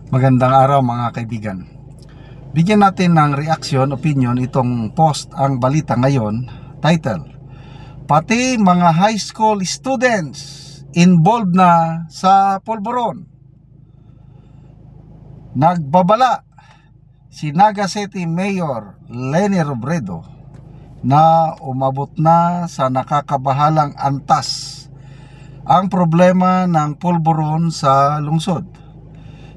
Magandang araw mga kaibigan. Bigyan natin ng reaction, opinion itong post ang balita ngayon. Title: Pati mga high school students involved na sa pulburon. Nagbabala si Naga City Mayor Leni Robredo na umabot na sa nakakabahalang antas ang problema ng pulburon sa lungsod,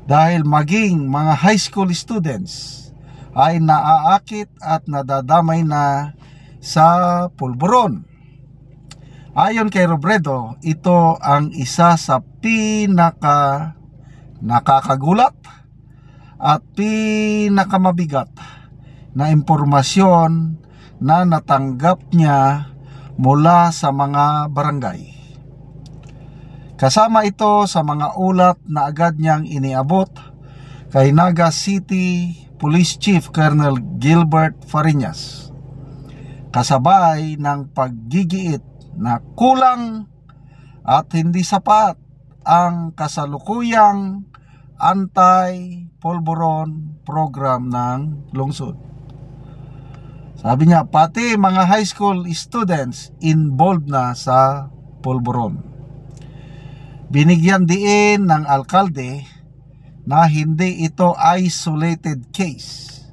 dahil maging mga high school students ay naaakit at nadadamay na sa pulburon. Ayon kay Robredo, ito ang isa sa nakakagulat at pinakamabigat na impormasyon na natanggap niya mula sa mga barangay. Kasama ito sa mga ulat na agad niyang iniabot kay Naga City Police Chief Colonel Gilbert Fariñas, kasabay ng paggigiit na kulang at hindi sapat ang kasalukuyang anti-pulburon program ng lungsod. Sabi niya, pati mga high school students involved na sa pulburon. Binigyan din ng alkalde na hindi ito isolated case.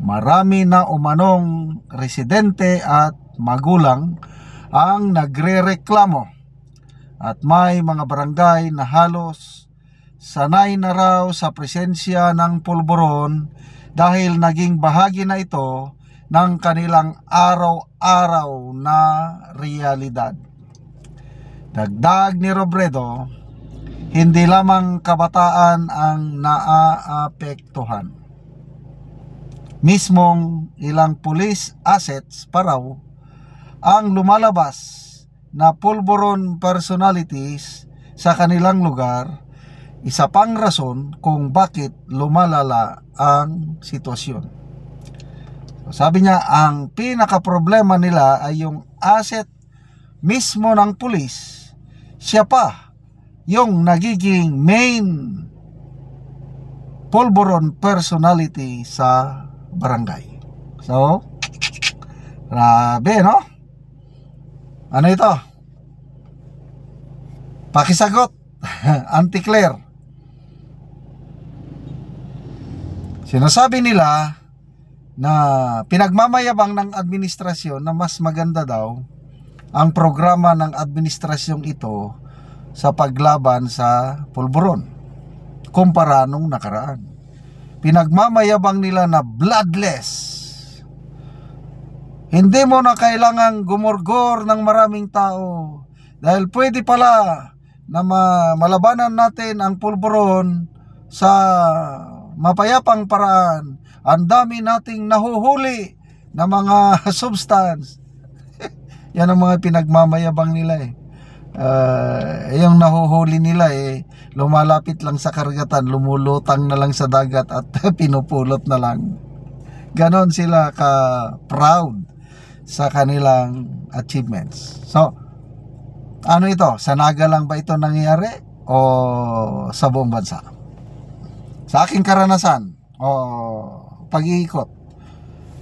Marami na umanong residente at magulang ang nagrereklamo, at may mga barangay na halos sanay na raw sa presensya ng pulburon dahil naging bahagi na ito ng kanilang araw-araw na realidad. Dagdag ni Robredo, hindi lamang kabataan ang naaapektuhan. Mismong ilang police assets pa raw ang lumalabas na pulburon personalities sa kanilang lugar, isa pang rason kung bakit lumalala ang sitwasyon. Sabi niya, ang pinaka-problema nila ay yung asset mismo ng pulis. Siya pa yung nagiging main pulburon personality sa barangay. So, grabe, no? Ano ito? Pakisagot, Auntie Claire. Sinasabi nila na pinagmamayabang ng administrasyon na mas maganda daw ang programa ng administrasyong ito sa paglaban sa pulburon kumpara nung nakaraan. Pinagmamayabang nila na bloodless. Hindi mo na kailangang gumurgor ng maraming tao dahil pwede pala na malabanan natin ang pulburon sa mapayapang paraan. Ang dami nating nahuhuli na mga substance. Yan ang mga pinagmamayabang nila eh. Yung nahuhuli nila eh, lumalapit lang sa karagatan, lumulutang na lang sa dagat at pinupulot na lang. Ganon sila ka proud sa kanilang achievements. So, ano ito? Sa Naga lang ba ito nangyayari o sa buong bansa? Sa aking karanasan o pag-iikot,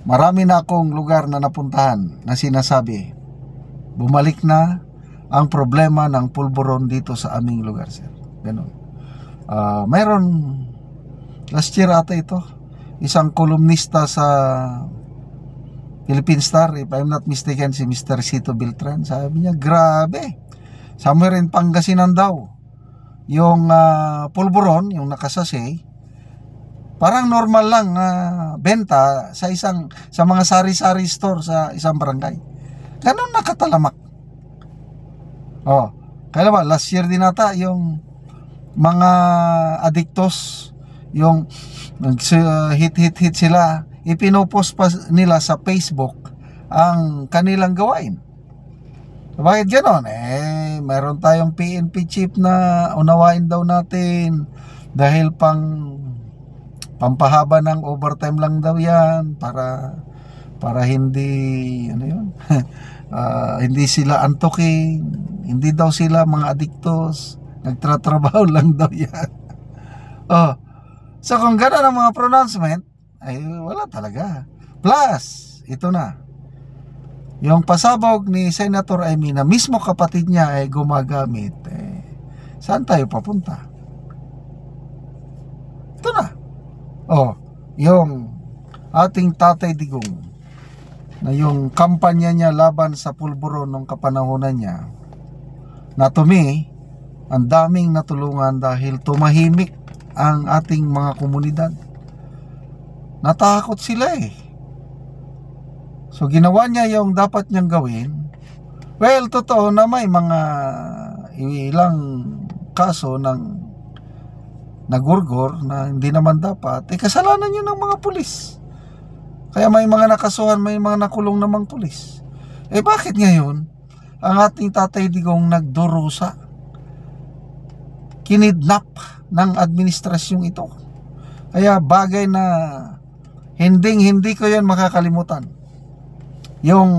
marami na akong lugar na napuntahan na sinasabi, bumalik na ang problema ng pulburon dito sa aming lugar, sir. Ganun. Mayroon last year ata ito, isang kolumnista sa Philippine Star, if I'm not mistaken, si Mr. Cito Beltran. Sabi niya, grabe, somewhere in Pangasinan daw yung pulburon, yung nakasase, parang normal lang benta sa mga sari-sari store sa isang barangay. Ganun nakatalamak. Kaya ba last year din ata yung mga adiktos, yung hit sila, ipinopost pa nila sa Facebook ang kanilang gawain. So, bakit ganon? Meron tayong PNP chief na unawain daw natin dahil pampahaba ng overtime lang daw yan para hindi hindi sila antukin, hindi daw sila mga adiktos, nagtratrabaho lang daw yan. Oh, so kung gano'n ang mga pronouncement, ay wala talaga. Plus, ito na. Yung pasabog ni Senator Amy na mismo kapatid niya ay gumagamit. Saan tayo papunta? Ito na. Oh, yung ating Tatay Digong na yung kampanya niya laban sa pulburon nung kapanahonan niya, na to me, ang daming natulungan dahil tumahimik ang ating mga komunidad. Natakot sila eh. So ginawa niya yung dapat niyang gawin. Well, totoo na may mga ilang kaso ng nagurgor na hindi naman dapat. Kasalanan yun ng mga pulis. Kaya may mga nakasuhan, may mga nakulong namang pulis. Bakit ngayon ang ating Tatay Digong nagdurusa, kinidnap ng administrasyong ito? Kaya bagay na hindi ko yan makakalimutan. Yung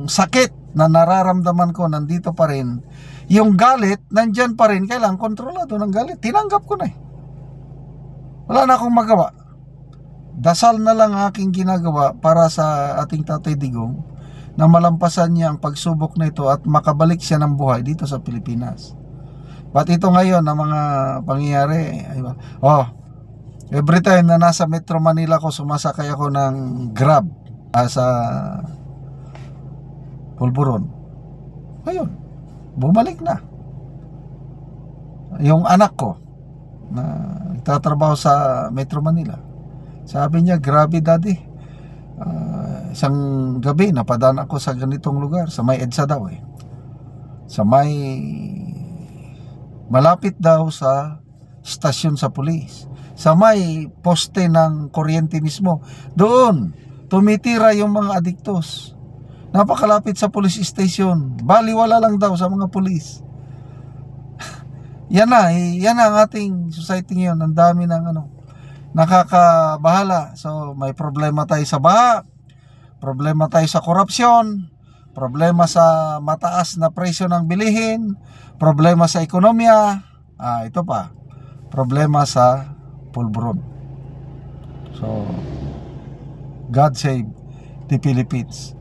sakit na nararamdaman ko nandito pa rin. Yung galit nandyan pa rin. Kailangan kontrolado ng galit. Tinanggap ko na eh. Wala na akong magawa. Dasal na lang aking ginagawa para sa ating Tatay Digong na malampasan niya ang pagsubok na ito at makabalik siya ng buhay dito sa Pilipinas. But ito ngayon na mga pangyayari, every time na nasa Metro Manila ko, sumasakay ako ng Grab sa Pulburon. Ngayon, bumalik na. Yung anak ko na nagtatrabaho sa Metro Manila, sabi niya, grabe daddy, isang gabi napadaan ako sa ganitong lugar, sa may EDSA daw sa may malapit daw sa stasyon sa pulis, sa may poste ng kuryente mismo, doon tumitira yung mga adiktos. Napakalapit sa police station, baliwala lang daw sa mga pulis. Yan ang ating society ngayon. Ang dami ng nakakabahala. So may problema tayo sa baha, problema tayo sa korupsyon, problema sa mataas na presyo ng bilihin, problema sa ekonomiya, ito pa, problema sa pulburon. So God save the Philippines.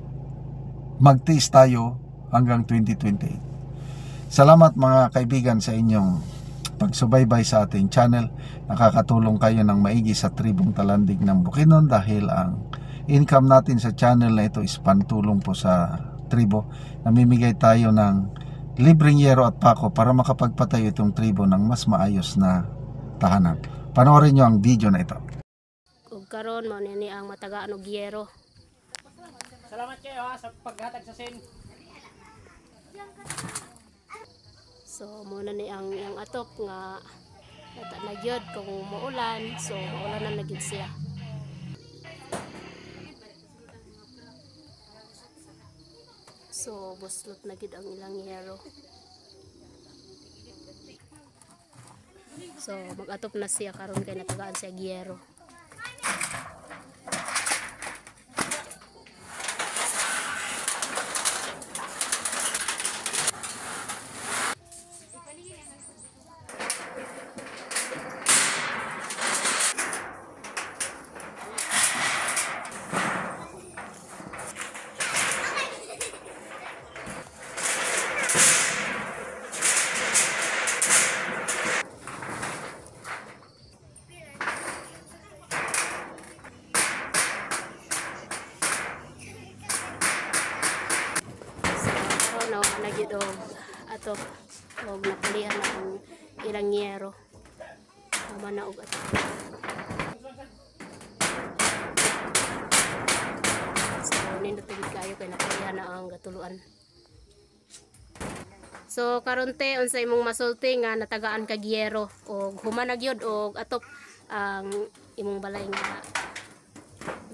Magtiis tayo hanggang 2028. Salamat mga kaibigan sa inyong pagsubaybay sa ating channel. Nakakatulong kayo ng maigi sa tribong Talandig ng Bukidnon dahil ang income natin sa channel na ito is pantulong po sa tribo. Namimigay tayo ng libreng yero at pako para makapagpatayo itong tribo ng mas maayos na tahanan. Panoorin nyo ang video na ito. Ug karon mao ni ang matagaan og yero. Salamat kayo sa paghatag sa sin. So muna ni ang atop nga nata na gyud kung maulan, so maulanan na gyud siya. So buslot na gyud ang ilang yero. So mag-atop na siya karon kay natagaan siya yero. Nagyud og atop og napulihan na ang ilang yero. Tama na og atop. So nindot kayo kay napulihan na ang gatuluan. So karonte unsa imong masulti nga natagaan kag yero og humanag yun og atop ang imong balay nga.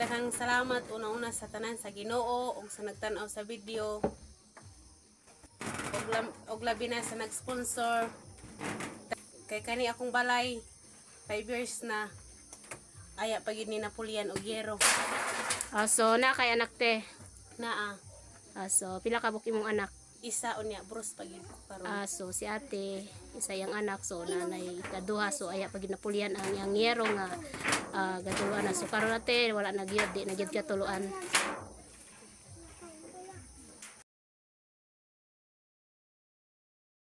Daghang salamat una-una sa tanan sa Ginoo ug sa nagtan-aw sa video. Og labi na sa nag-sponsor. Kay kani akong balay 5 years na aya pagid ni napulian og yero. So na kay anak te. Naa. So pila ka buk imong anak? isa unya bros pag karon. So si ate, isa yang anak, so nanay kaduha, so aya pag napulian ang yang yero nga gatuluan na. So karon ate wala na gyud, di na gyud katuluan.